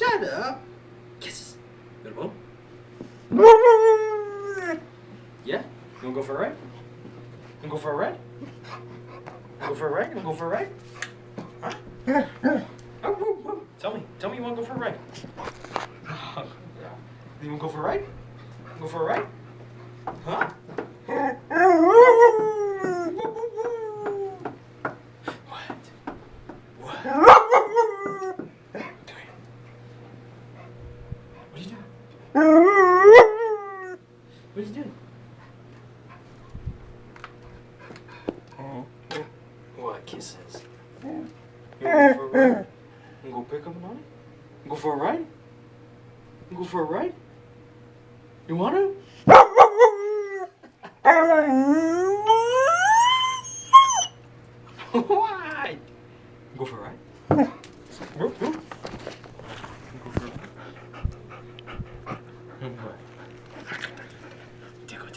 Shut up. Kisses. You want a bone? Yeah? You wanna go for a ride? You wanna go for a ride? You wanna go for a ride? You wanna go for a ride? Huh? Oh, whoa, whoa. Tell me you wanna go for a ride. You wanna go for a ride? Go for a ride? Huh? What? Come here. What are you doing? What are you doing? What kisses? You wanna go for a ride? You wanna go pick up on it? Go for a ride? You go for a ride? You want to? Why? Go for a ride? Go for a ride. Tickle.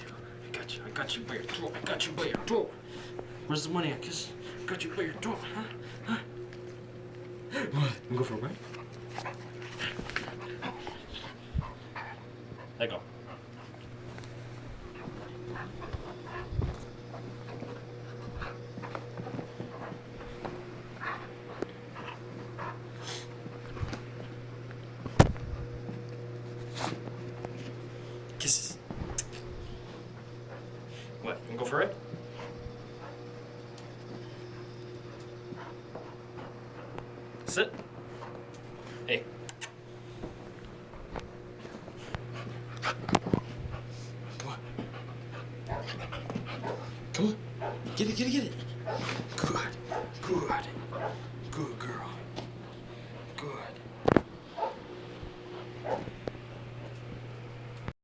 I got you by your throat. Where's the money at, Kiss? I got you by your throat, huh? What? You go for a ride? Let go. Kisses. What? You wanna go for it? Sit. Hey. Come on. Get it. Good.